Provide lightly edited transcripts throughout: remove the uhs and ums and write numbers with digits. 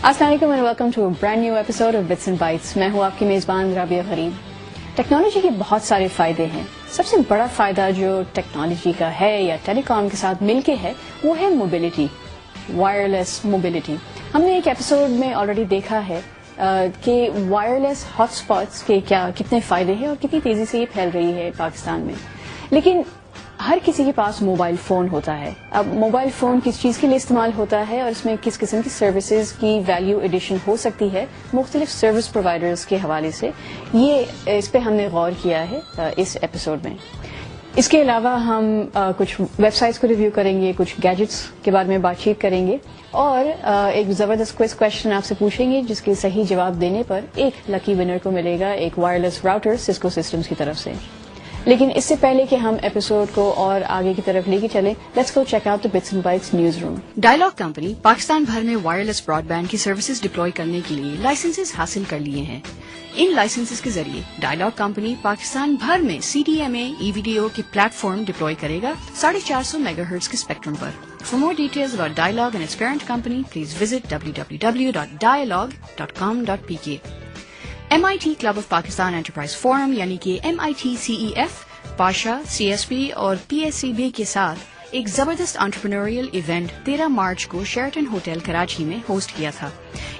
السلام علیکم and welcome to brand new episode of Bits and Bytes. میں ہوں آپ کی میزبان رابعہ غریب. ٹیکنالوجی کے بہت سارے فائدے ہیں. سب سے بڑا فائدہ جو ٹیکنالوجی کا ہے یا ٹیلی کام کے ساتھ مل کے ہے وہ ہے موبلٹی, وائرلیس موبلٹی. ہم نے ایک ایپیسوڈ میں آلریڈی دیکھا ہے کہ وائرلیس ہاٹ اسپاٹس کے کتنے فائدے ہیں اور کتنی تیزی سے یہ پھیل رہی ہے پاکستان میں. لیکن ہر کسی کے پاس موبائل فون ہوتا ہے. اب موبائل فون کس چیز کے لیے استعمال ہوتا ہے اور اس میں کس قسم کی سروسز کی ویلیو ایڈیشن ہو سکتی ہے مختلف سروس پرووائڈرز کے حوالے سے, یہ اس پہ ہم نے غور کیا ہے اس ایپیسوڈ میں. اس کے علاوہ ہم کچھ ویب سائٹس کو ریویو کریں گے, کچھ گیجٹس کے بارے میں بات چیت کریں گے اور ایک زبردست کویسچن آپ سے پوچھیں گے جس کے صحیح جواب دینے پر ایک لکی ونر کو ملے گا ایک وائرلیس راؤٹر سسکو سسٹمز کی طرف سے. لیکن اس سے پہلے کہ ہم ایپیسوڈ کو اور آگے کی طرف لے کے چلیں, let's go check out the bits and bites news room. Dialogue company Pakistan بھر میں وائرلیس براڈ بینڈ کی سروسز ڈپلوائے کرنے کے لیے لائسنسز حاصل کر لیے ہیں. ان لائسنسز کے ذریعے ڈائلاگ کمپنی پاکستان بھر میں CDMA EVDO کے پلیٹ فارم ڈپلوائے کرے گا 450 میگا ہرٹز کے spectrum per. For more details about Dialog and its parent company, please visit www.dialog.com.pk. MIT Club of Pakistan Enterprise Forum یعنی کہ MIT CEF, پاشا, CSP اور PSCB کے ساتھ ایک زبردست انٹرپرینوریل ایونٹ 13 مارچ کو شیرٹن ہوٹل کراچی میں ہوسٹ کیا تھا.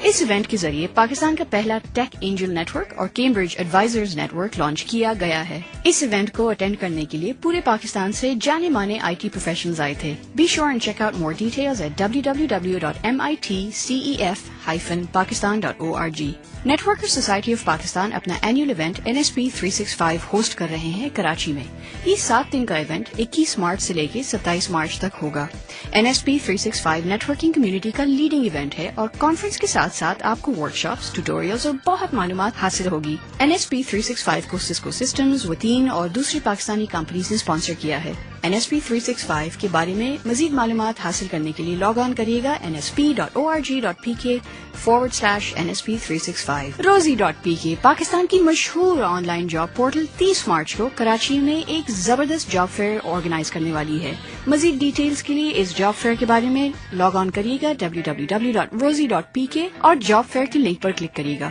اس ایونٹ کے ذریعے پاکستان کا پہلا ٹیک اینجل نیٹ ورک اور Cambridge Advisors Network launch کیا گیا ہے. اس ایونٹ کو اٹینڈ کرنے کے لیے پورے پاکستان سے جانے مانے IT پروفیشنلز آئے تھے. Be sure and check out more details at www.mitcef-pakistan.org. Networker Society of Pakistan اپنا اینوئل ایونٹ NSP 365 ہوسٹ کر رہے ہیں کراچی میں. یہ 7 دن کا ایونٹ 21 مارچ سے لے کے 27 مارچ تک ہوگا. NSP 365 نیٹ ورکنگ کمیونٹی کا لیڈنگ ایونٹ ہے اور کانفرنس کے ساتھ ساتھ آپ کو ورکشاپس, ٹیوٹوریلز اور بہت معلومات حاصل ہوگی. NSP 365 کو سسکو سسٹمز, وتین اور دوسری پاکستانی کمپنیز نے اسپانسر کیا ہے. NSP 365 کے بارے میں مزید معلومات حاصل کرنے کے لیے لاگ آن کریے گا nsp.org.pk/NSP365. Rosie.pk پاکستان کی مشہور on line job portal 30 March کو کراچی میں ایک زبردست جاب فیئر آرگنائز کرنے والی ہے. مزید ڈیٹیلز کے لیے اس جاب فیئر کے بارے میں لاگ آن کریے گا www.rosie.pk اور جاب فیئر کے لنک پر کلک کریے گا.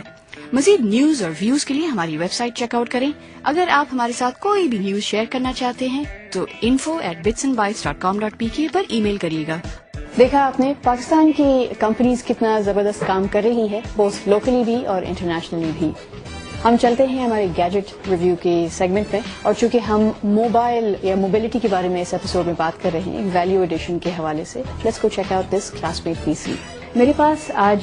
مزید نیوز اور ویوز کے لیے ہماری ویب سائٹ چیک آؤٹ کریں. اگر آپ ہمارے ساتھ کوئی بھی نیوز شیئر کرنا چاہتے ہیں تو info@bitsandbytes.com.pk پر ای میل کریے گا. دیکھا آپ نے پاکستان کی کمپنیز کتنا زبردست کام کر رہی ہے, بوتھ لوکلی بھی اور انٹرنیشنلی بھی. ہم چلتے ہیں ہمارے گیجٹ ریویو کے سیگمنٹ میں, اور چونکہ ہم موبائل یا موبلٹی کے بارے میں اس ایپیسوڈ میں بات کر رہے ہیں ویلیو ایڈیشن کے حوالے سے, let's go check out this class meat PC. میرے پاس آج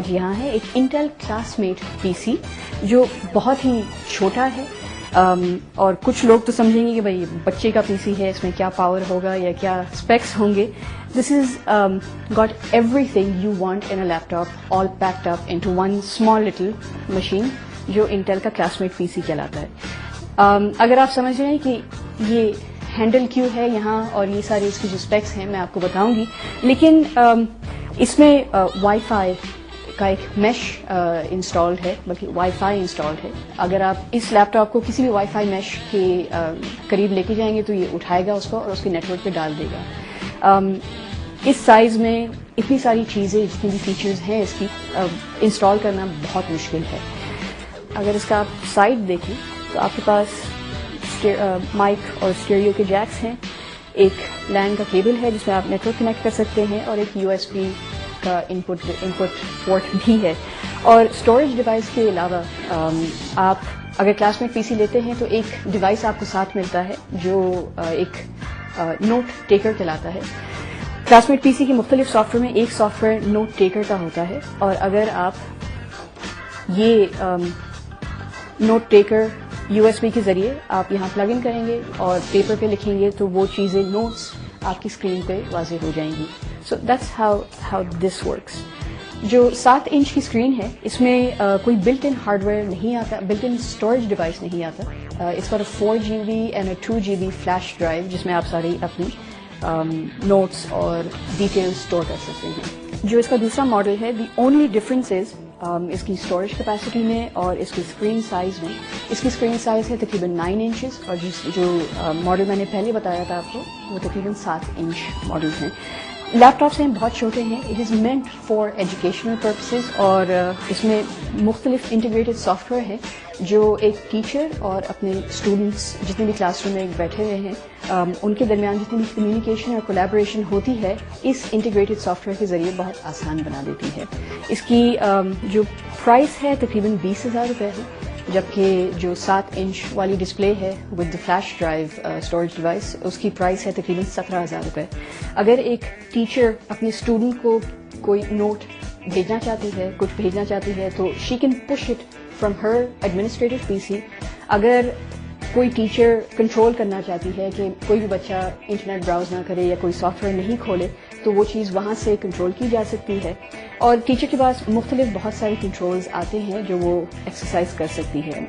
یہاں ہے ایک انٹیل کلاس میٹ PC جو بہت ہی چھوٹا ہے, اور کچھ لوگ تو سمجھیں گے کہ بھائی بچے کا PC ہے, اس میں کیا پاور ہوگا یا کیا اسپیکس ہوں گے. This is got everything you want in a laptop all packed up into one small little machine جو انٹیل کا کلاس میٹ PC کہلاتا ہے. اگر آپ سمجھ رہے ہیں کہ یہ ہینڈل کیوں ہے یہاں اور یہ ساری اس کی جو اسپیکس ہیں میں آپ کو بتاؤں گی, لیکن اس میں وائی فائی کا ایک میش انسٹالڈ ہے, بلکہ وائی فائی انسٹالڈ ہے. اگر آپ اس لیپ ٹاپ کو کسی بھی وائی فائی میش کے قریب لے کے جائیں گے تو یہ اٹھائے گا اس کو اور اس کے نیٹ ورک پہ ڈال دے گا. اس سائز میں اتنی ساری چیزیں, جتنی بھی فیچرز ہیں اس کی, انسٹال کرنا بہت مشکل ہے. اگر اس کا آپ سائڈ دیکھیں تو آپ کے پاس مائک اور اسٹیریو کے جیکس ہیں, ایک لین کا کیبل ہے جس میں آپ نیٹ ورک کنیکٹ کر سکتے ہیں, اور ایک USB کا انپٹ پورٹ بھی ہے. اور اسٹوریج ڈیوائس کے علاوہ آپ اگر کلاس میٹ PC لیتے ہیں تو ایک ڈیوائس آپ کو ساتھ ملتا ہے جو ایک نوٹ ٹیکر کہلاتا ہے. کلاس میٹ PC کے مختلف سافٹ ویئر میں ایک سافٹ ویئر نوٹ ٹیکر کا ہوتا ہے, اور اگر آپ یہ نوٹ ٹیکر USB کے ذریعے آپ یہاں پلگ ان کریں گے اور پیپر پہ لکھیں گے تو وہ چیزیں نوٹس آپ کی اسکرین پہ واضح ہو جائیں گی. So that's how this works. جو 7 انچ کی اسکرین ہے اس میں کوئی بلٹ ان ہارڈ ویئر نہیں آتا, بلٹ ان اسٹوریج ڈیوائس نہیں آتا. اس کا 4GB and 2GB flash drive جس میں آپ ساری اپنی نوٹس اور ڈیٹیلز اسٹور کر سکتے ہیں. جو اس کا دوسرا ماڈل ہے, دی اونلی ڈفرنس از اس کی اسٹوریج کیپیسٹی میں اور اس کی اسکرین سائز میں. اس کی اسکرین سائز ہے تقریباً 9 انچز, اور جو ماڈل میں نے پہلے بتایا تھا آپ کو وہ تقریباً 7 انچ ماڈل ہیں. لیپ ٹاپس ہیں بہت چھوٹے ہیں. It is meant for educational purposes, اور اس میں مختلف انٹیگریٹڈ سافٹ ویئر ہے جو ایک ٹیچر اور اپنے اسٹوڈنٹس جتنے بھی کلاس روم میں بیٹھے ہوئے ہیں ان کے درمیان جتنی بھی کمیونیکیشن اور کولیبوریشن ہوتی ہے اس انٹیگریٹڈ سافٹ ویئر کے ذریعے بہت آسان بنا دیتی ہے. اس کی جو پرائس ہے تقریباً 20,000 روپے ہے, جبکہ جو 7 انچ والی ڈسپلے ہے with the flash drive storage device اس کی پرائس ہے تقریباً 17,000 روپے. اگر ایک ٹیچر اپنے اسٹوڈنٹ کو کوئی نوٹ بھیجنا چاہتی ہے, کچھ بھیجنا چاہتی ہے, تو she can push it from her administrative P C. اگر کوئی ٹیچر کنٹرول کرنا چاہتی ہے کہ کوئی بھی بچہ انٹرنیٹ براؤز نہ کرے یا کوئی سافٹ ویئر نہیں کھولے, تو وہ چیز وہاں سے کنٹرول کی جا سکتی ہے. اور ٹیچر کے پاس مختلف بہت سارے کنٹرولز آتے ہیں جو وہ ایکسرسائز کر سکتی ہے.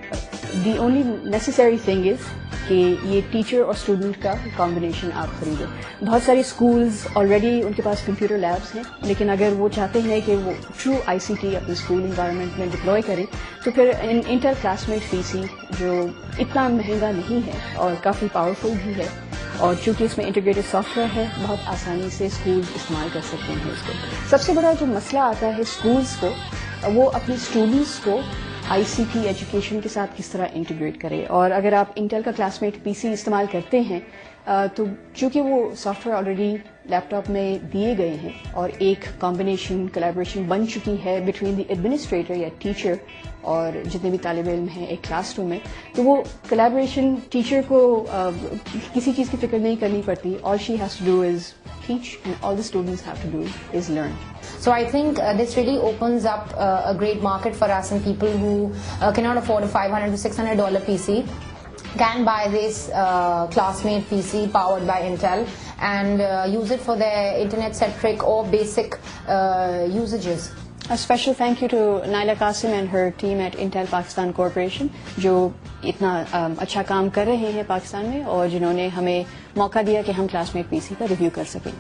The only necessary thing is کہ یہ ٹیچر اور اسٹوڈنٹ کا کمبینیشن آپ خریدیں. بہت سارے اسکولز آلریڈی ان کے پاس کمپیوٹر لیبس ہیں, لیکن اگر وہ چاہتے ہیں کہ وہ ٹرو آئی سی ٹی اپنے اسکول انوائرمنٹ میں ڈپلوائے کریں تو پھر انٹل کلاس میٹ پی سی جو اتنا مہنگا نہیں ہے اور کافی پاورفل بھی ہے, اور چونکہ اس میں انٹیگریٹڈ سافٹ ویئر ہے بہت آسانی سے اسکول استعمال کر سکتے ہیں اس کو. سب سے بڑا جو مسئلہ آتا ہے اسکولس کو, وہ اپنے اسٹوڈنٹس کو آئی سی ٹی ایجوکیشن کے ساتھ کس طرح انٹیگریٹ کرے. اور اگر آپ انٹل کا کلاس میٹ پی سی استعمال کرتے ہیں تو چونکہ وہ software already laptop میں دیے گئے ہیں اور ایک کمبینیشن کولیبریشن بن چکی ہے بٹوین دی ایڈمنسٹریٹر یا ٹیچر اور جتنے بھی طالب علم ہیں ایک کلاس روم میں, تو وہ کولیبریشن ٹیچر کو کسی چیز کی فکر نہیں کرنی پڑتی. All she has to do is teach and all the students have to do is learn. So I think this really opens up a great market for us, and people who cannot afford a $500 to $600 PC can buy this classmate PC powered by Intel and use it for their internet-centric or basic usages. A special thank you to Naila Qasim and her team at Intel Pakistan Corporation جو اتنا اچھا کام کر رہے ہیں پاکستان میں اور جنہوں نے ہمیں موقع دیا کہ ہم کلاس میٹ پی سی کا ریویو کر سکیں.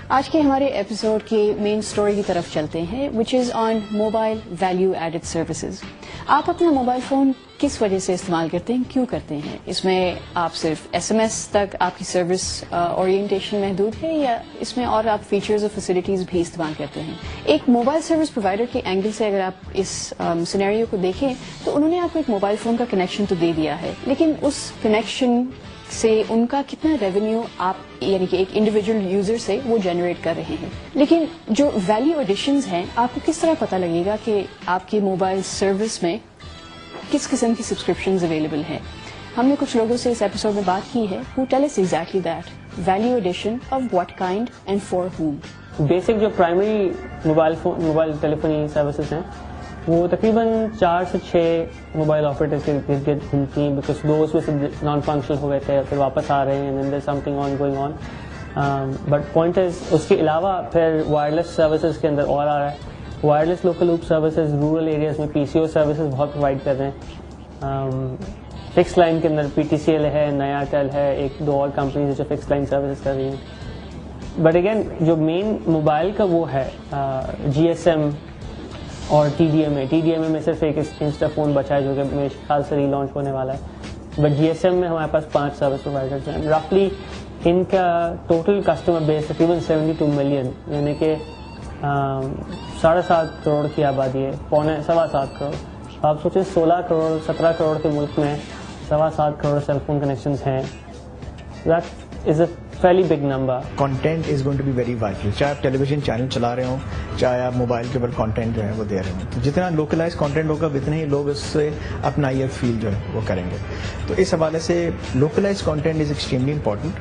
آج کے ہمارے ایپیسوڈ کی مین سٹوری کی طرف چلتے ہیں وچ از آن موبائل ویلیو ایڈڈ سروسز. آپ اپنا موبائل فون کس وجہ سے استعمال کرتے ہیں, کیوں کرتے ہیں؟ اس میں آپ صرف ایس ایم ایس تک آپ کی سروس اورینٹیشن محدود ہے یا اس میں اور آپ فیچرز اور فیسلٹیز بھی استعمال کرتے ہیں؟ ایک موبائل سروس پرووائڈر کے اینگل سے اگر آپ اس سینیریو کو دیکھیں تو انہوں نے آپ کو ایک موبائل فون کا کنیکشن تو دے دیا ہے, لیکن اس کنیکشن سے ان کا کتنا ریونیو آپ یعنی کہ ایک انڈیویجول یوزر سے وہ جنریٹ کر رہے ہیں. لیکن جو ویلیو ایڈیشنز ہیں آپ کو کس طرح پتہ لگے گا کہ آپ کی موبائل سروس میں کس قسم کی سبسکرپشنز اویلیبل ہیں؟ ہم نے کچھ لوگوں سے اس ایپیسوڈ میں بات کی ہے who tell us exactly that value addition of what kind and for whom. Basic جو پرائمری موبائل ٹیلیفونی سروسز ہیں وہ تقریباً 4 سے 6 موبائل آپریٹرز کے ارد گرد گھومتی ہیں, بیکاز 2 اس میں سے نان فنکشنل ہو گئے تھے پھر واپس آ رہے ہیں and then there's something on going on. But point is اس کے علاوہ پھر وائرلیس سروسز کے اندر اور آ رہا ہے. Wireless local loop services rural areas میں پی سی او سروسز بہت پرووائڈ کر رہے ہیں. فکس لائن کے اندر پی ٹی سی ایل ہے, نیا ٹیل ہے, 1-2 اور کمپنیز جو فکس لائن سروسز کر رہی ہیں. بٹ اگین جو مین موبائل کا وہ ہے جی ایس ایم اور ٹی ڈی ایم اے میں صرف ایک انسٹا فون بچا ہے جو کہ میرے خیال سے ری لانچ ہونے والا ہے. بٹ جی ایس ایم میں ہمارے پاس 5 سروس پرووائڈرز ہیں. رفلی ان کا ٹوٹل کسٹمر بیس تقریباً 72 ملین, یعنی کہ 7.5 کروڑ کی آبادی ہے, 7.25 کروڑ. آپ سوچیں 16 کروڑ 17 کروڑ کے ملک میں 7.25 کروڑ سیل فون کنیکشنز ہیں. That is a fairly big number. Content is going to be very vital. چاہے آپ ٹیلی ویژن چینل چلا رہے ہوں, چاہے آپ موبائل کے اوپر کانٹینٹ جو ہے وہ دے رہے ہوں, تو جتنا لوکلائز کانٹینٹ ہوگا اتنے ہی لوگ اس سے اپنا ایئر فیل جو ہے وہ کریں گے. تو اس حوالے سے localize content is extremely important.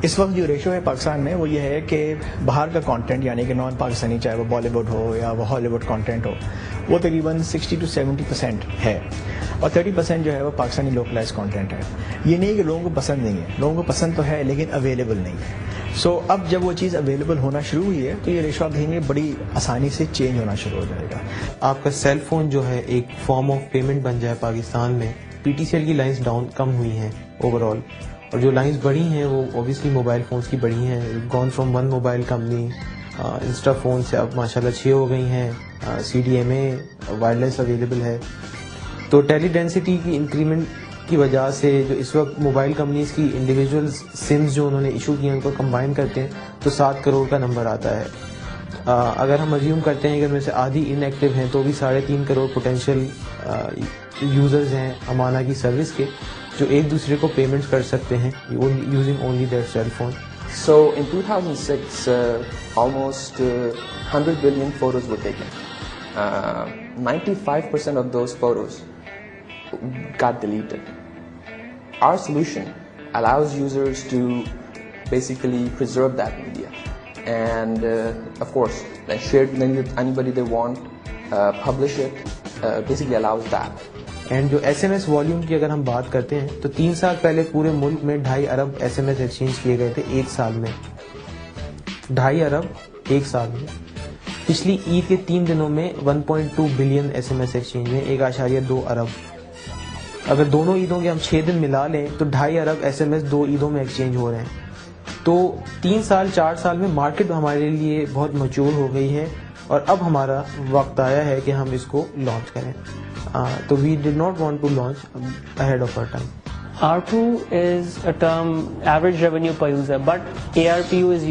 اس وقت جو ریشو ہے پاکستان میں وہ یہ ہے کہ باہر کا کانٹینٹ یعنی کہ نان پاکستانی, چاہے وہ بالی ووڈ ہو یا وہ ہالی ووڈ کانٹینٹ ہو, وہ تقریباً 60 to 70% ہے, اور 30% جو ہے وہ پاکستانی لوکلائز کانٹینٹ ہے. یہ نہیں کہ لوگوں کو پسند نہیں ہے, لوگوں کو پسند تو ہے لیکن اویلیبل نہیں ہے. سو اب جب وہ چیز اویلیبل ہونا شروع ہوئی ہے تو یہ ریشو آپ دیکھیں گے بڑی آسانی سے چینج ہونا شروع ہو جائے گا. آپ کا سیل فون جو ہے ایک فارم آف پیمنٹ بن جائے پاکستان میں. پی ٹی سی ایل کی لائنز ڈاؤن کم ہوئی ہیں اوور آل, اور جو لائنز بڑھی ہیں وہ اوبیسلی موبائل فونس کی بڑھی ہیں. Gone from 1 mobile company, Instaphone سے اب ماشاءاللہ 6 ہو گئی ہیں. C D M A wireless available ہے. تو ٹیلی ڈینسٹی کی انکریمنٹ کی وجہ سے جو اس وقت موبائل کمپنیز کی انڈیویجول سمز جو انہوں نے ایشو کیے ہیں ان کو کمبائن کرتے ہیں تو 7 کروڑ کا نمبر آتا ہے. اگر ہم ازیوم کرتے ہیں کہ ان میں سے آدھی ان ایکٹیو ہیں تو بھی 3.5 کروڑ پوٹینشیل یوزرز ہیں امانہ کی سروس کے جو ایک دوسرے کو پیمنٹ کر سکتے ہیں using only their cell phone. So in 2006, almost 100 billion photos were taken. 95% of those photos got deleted. Our solution allows users to basically preserve that media and of course share it with anybody they want, publish it, basically allows that. And جو S M S volume کی اگر ہم بات کرتے ہیں تو 3 سال پہلے پورے ملک میں 2.5 ارب ایس ایم ایس ایکسچینج کیے گئے تھے ایک سال میں. 2.5 ارب ایک سال میں. پچھلی عید کے 3 دنوں میں 1.2 billion S M S exchange میں 1.2 ارب. اگر دونوں عیدوں کے ہم 6 دن ملا لیں تو 2.5 ارب ایس ایم ایس 2 عیدوں میں ایکسچینج ہو رہے ہیں. تو 3 سال 4 سال میں مارکیٹ ہمارے لیے بہت میچور ہو گئی ہے اور اب ہمارا وقت آیا ہے کہ ہم اس کو لانچ کریں. تو we did not want to launch ahead of our time. ARPU is a term, average revenue per user, but ARPU is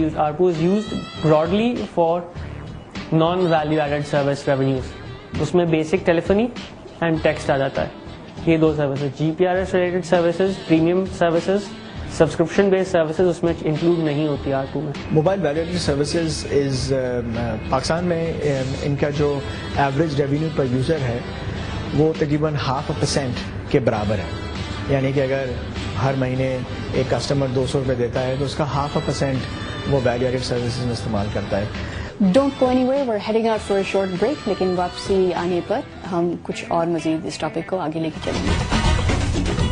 used broadly for non-value added service revenues. اس میں بیسک ٹیلیفونی اینڈ ٹیکسٹ آ جاتا ہے. یہ 2 services GPRS related services, premium services, subscription base services اس میں include نہیں ہوتی ARPU میں. Mobile value added services is Pakistan میں ان کا جو ایوریج ریونیو پر یوزر ہے وہ تقریباً 0.5% کے برابر ہے. یعنی کہ اگر ہر مہینے ایک کسٹمر 200 روپے دیتا ہے تو اس کا 0.5% وہ ویلیو ایڈڈ سروسز میں استعمال کرتا ہے. Don't go anyway, we are heading out for a short break, لیکن واپسی آنے پر ہم کچھ اور مزید اس ٹاپک کو آگے لے کے چلیں گے.